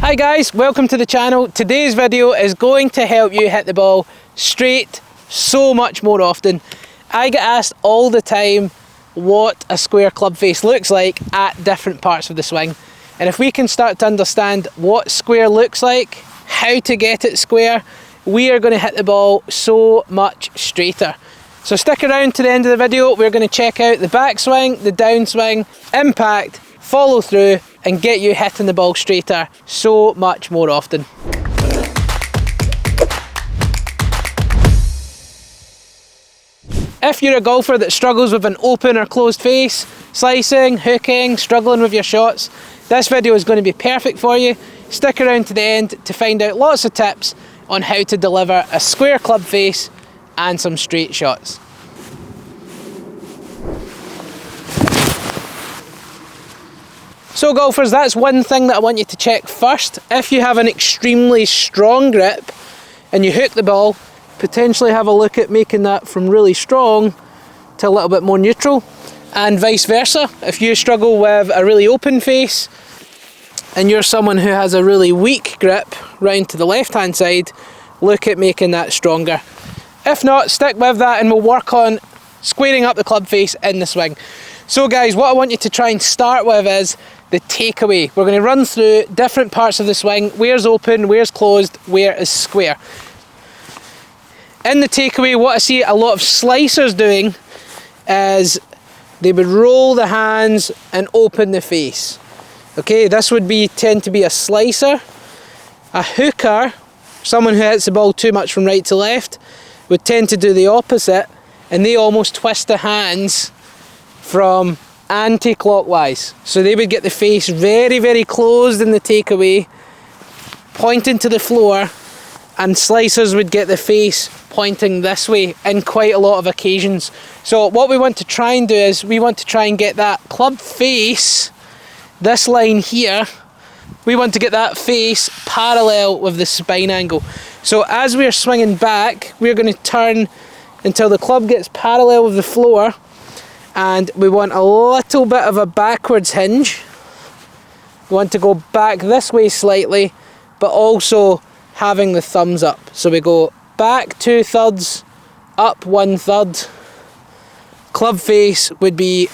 Hi guys, welcome to the channel. Today's video is going to help you hit the ball straight so much more often. I get asked all the time what a square club face looks like at different parts of the swing. And if we can start to understand what square looks like, how to get it square, we are going to hit the ball so much straighter. So stick around to the end of the video. We're going to check out the backswing, the downswing, impact, follow through, and get you hitting the ball straighter so much more often. If you're a golfer that struggles with an open or closed face, slicing, hooking, struggling with your shots, this video is going to be perfect for you. Stick around to the end to find out lots of tips on how to deliver a square club face and some straight shots. So golfers, that's one thing that I want you to check first. If you have an extremely strong grip and you hook the ball, potentially have a look at making that from really strong to a little bit more neutral, and vice versa. If you struggle with a really open face and you're someone who has a really weak grip round to the left hand side, look at making that stronger. If not, stick with that and we'll work on squaring up the club face in the swing. So guys, what I want you to try and start with is the takeaway. We're going to run through different parts of the swing, where's open, where's closed, where is square. In the takeaway, what I see a lot of slicers doing is they would roll the hands and open the face. Okay, this would tend to be a slicer. A hooker, someone who hits the ball too much from right to left, would tend to do the opposite, and they almost twist the hands from anti-clockwise. So they would get the face very, very closed in the takeaway, pointing to the floor, and slicers would get the face pointing this way in quite a lot of occasions. So what we want to try and do is we want to try and get that club face, this line here, we want to get that face parallel with the spine angle. So as we're swinging back, we're going to turn until the club gets parallel with the floor, and we want a little bit of a backwards hinge. We want to go back this way slightly, but also having the thumbs up. So we go back 2/3, up 1/3. Club face would be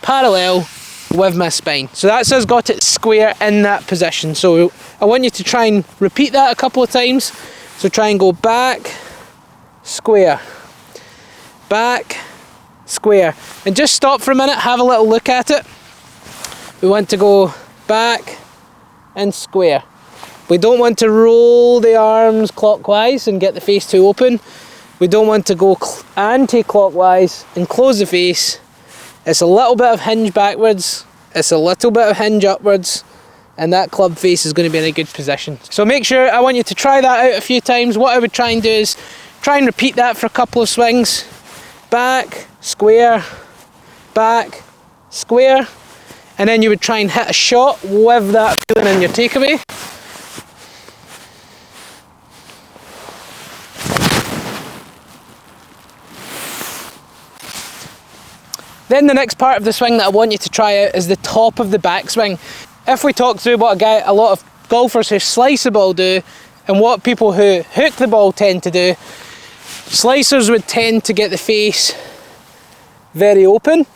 parallel with my spine. So that's us got it square in that position. So I want you to try and repeat that a couple of times. So try and go back, square, back, square, and just stop for a minute, have a little look at it. We want to go back and square. We don't want to roll the arms clockwise and get the face too open. We don't want to go anti-clockwise and close the face. It's a little bit of hinge backwards, it's a little bit of hinge upwards, and that club face is going to be in a good position. So make sure, I want you to try that out a few times. What I would try and do is try and repeat that for a couple of swings. Back, square, back, square, and then you would try and hit a shot with that feeling in your takeaway. Then the next part of the swing that I want you to try out is the top of the backswing. If we talk through what a lot of golfers who slice the ball do and what people who hook the ball tend to do, slicers would tend to get the face very open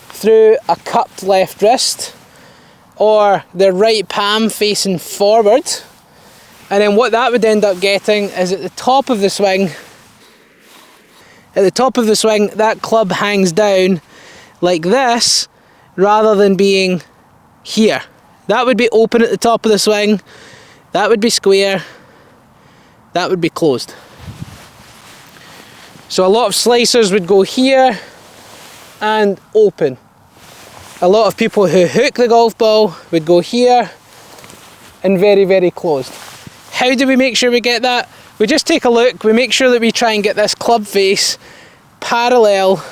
through a cupped left wrist or their right palm facing forward, and then what that would end up getting is at the top of the swing, that club hangs down like this rather than being here. That would be open at the top of the swing, that would be square, that would be closed. So a lot of slicers would go here and open. A lot of people who hook the golf ball would go here and very, very closed. How do we make sure we get that? We just take a look, we make sure that we try and get this club face parallel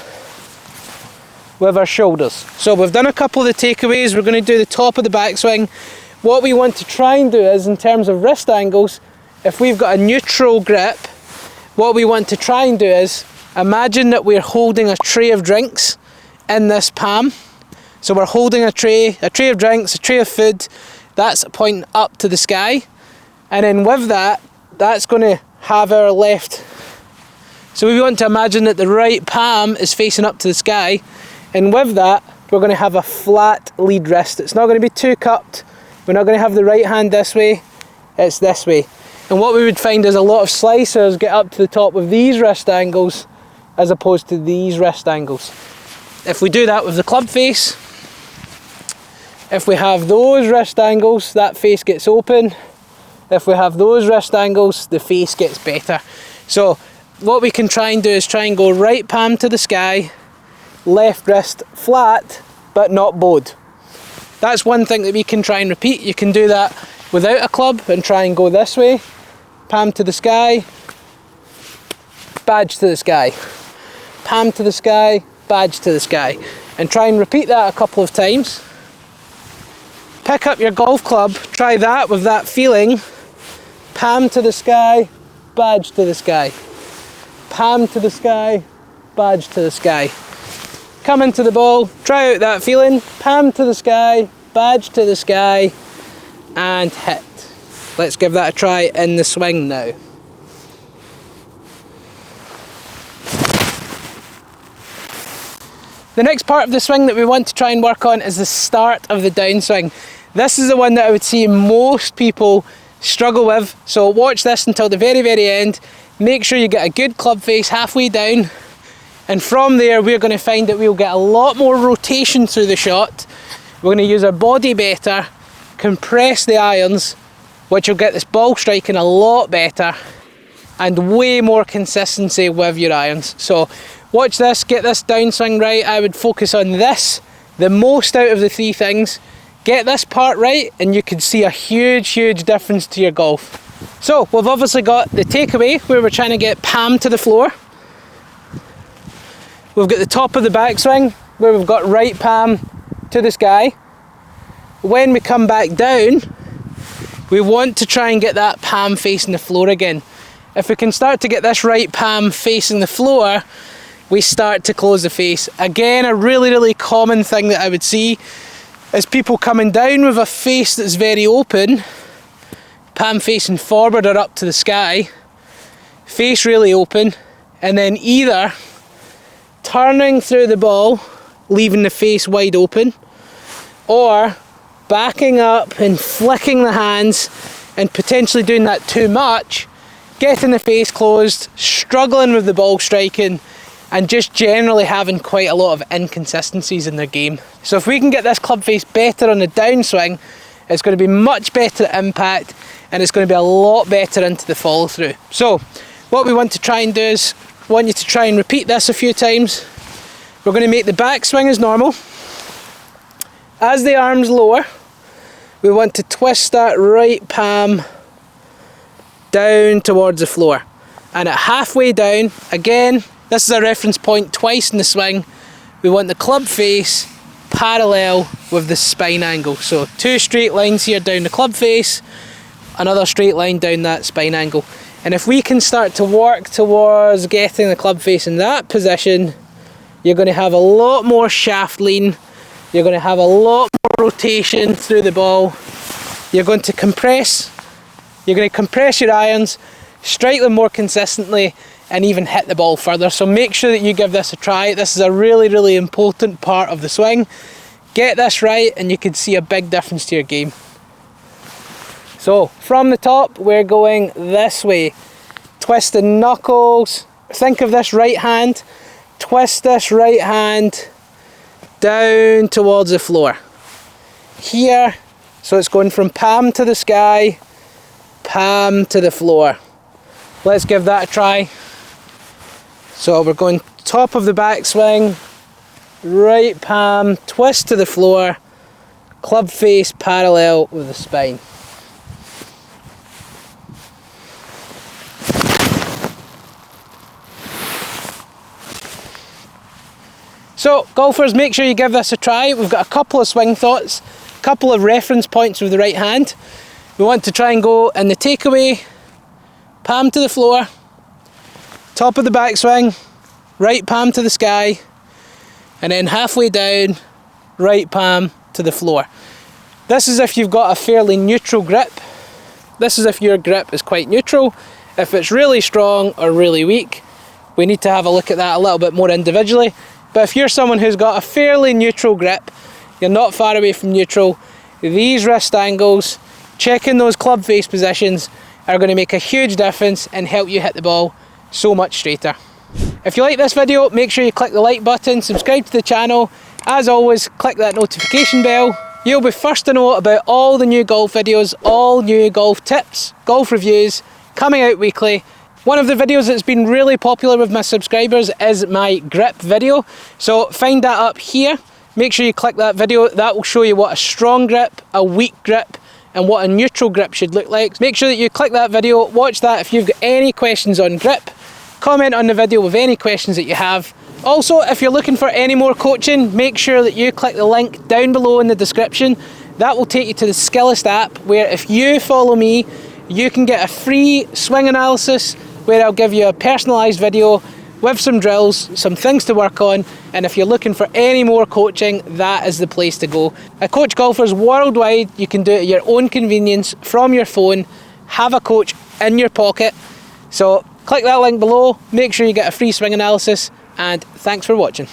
with our shoulders. So we've done a couple of the takeaways, we're going to do the top of the backswing. What we want to try and do is, in terms of wrist angles, if we've got a neutral grip, what we want to try and do is imagine that we're holding a tray of drinks in this palm. So we're holding a tray of drinks, a tray of food, that's pointing up to the sky. And then with that, that's going to have our left. So we want to imagine that the right palm is facing up to the sky. And with that, we're going to have a flat lead wrist. It's not going to be too cupped. We're not going to have the right hand this way. It's this way. And what we would find is a lot of slicers get up to the top with these wrist angles as opposed to these wrist angles. If we do that with the club face, if we have those wrist angles, that face gets open. If we have those wrist angles, the face gets better. So what we can try and do is try and go right palm to the sky, left wrist flat, but not bowed. That's one thing that we can try and repeat. You can do that without a club and try and go this way. Palm to the sky, badge to the sky. Palm to the sky, badge to the sky. And try and repeat that a couple of times. Pick up your golf club, try that with that feeling. Palm to the sky, badge to the sky. Palm to the sky, badge to the sky. Come into the ball, try out that feeling. Palm to the sky, badge to the sky, and hit. Let's give that a try in the swing now. The next part of the swing that we want to try and work on is the start of the downswing. This is the one that I would see most people struggle with, so watch this until the very, very end. Make sure you get a good club face halfway down, and from there we're going to find that we'll get a lot more rotation through the shot. We're going to use our body better, compress the irons, which will get this ball striking a lot better, and way more consistency with your irons. So watch this, get this downswing right. I would focus on this the most out of the three things. Get this part right and you can see a huge, huge difference to your golf. So we've obviously got the takeaway where we're trying to get palm to the floor. We've got the top of the backswing where we've got right palm to the sky. When we come back down, we want to try and get that palm facing the floor again. If we can start to get this right palm facing the floor, we start to close the face. Again, a really, really common thing that I would see is people coming down with a face that's very open, palm facing forward or up to the sky, face really open, and then either turning through the ball, leaving the face wide open, or backing up and flicking the hands and potentially doing that too much, getting the face closed, struggling with the ball striking, and just generally having quite a lot of inconsistencies in their game. So if we can get this club face better on the downswing, it's going to be much better at impact and it's going to be a lot better into the follow through. So what we want to try and do is, I want you to try and repeat this a few times. We're going to make the backswing as normal. As the arms lower, we want to twist that right palm down towards the floor. And at halfway down, again, this is a reference point twice in the swing, we want the club face parallel with the spine angle. So 2 straight lines here down the club face, another straight line down that spine angle. And if we can start to work towards getting the club face in that position, you're going to have a lot more shaft lean, you're going to have a lot more rotation through the ball, you're going to compress your irons, strike them more consistently, and even hit the ball further. So make sure that you give this a try. This is a really, really important part of the swing. Get this right and you can see a big difference to your game. So from the top, we're going this way. Twist the knuckles. Think of this right hand. Twist this right hand down towards the floor. Here, so it's going from palm to the sky, palm to the floor. Let's give that a try. So we're going top of the backswing, right palm, twist to the floor, club face parallel with the spine. So golfers, make sure you give this a try. We've got a couple of swing thoughts, a couple of reference points with the right hand. We want to try and go in the takeaway, palm to the floor, top of the backswing, right palm to the sky, and then halfway down, right palm to the floor. This is if you've got a fairly neutral grip. This is if your grip is quite neutral. If it's really strong or really weak, we need to have a look at that a little bit more individually. But if you're someone who's got a fairly neutral grip, you're not far away from neutral, these wrist angles, checking those club face positions are going to make a huge difference and help you hit the ball so much straighter. If you like this video, make sure you click the like button, subscribe to the channel. As always, click that notification bell. You'll be first to know about all the new golf videos, all new golf tips, golf reviews coming out weekly. One of the videos that's been really popular with my subscribers is my grip video. So find that up here. Make sure you click that video. That will show you what a strong grip, a weak grip, and what a neutral grip should look like. Make sure that you click that video, watch that. If you've got any questions on grip, comment on the video with any questions that you have. Also, if you're looking for any more coaching, make sure that you click the link down below in the description. That will take you to the Skillest app, where if you follow me, you can get a free swing analysis where I'll give you a personalised video with some drills, some things to work on, and if you're looking for any more coaching, that is the place to go. I coach golfers worldwide. You can do it at your own convenience from your phone, have a coach in your pocket. So click that link below, make sure you get a free swing analysis, and thanks for watching.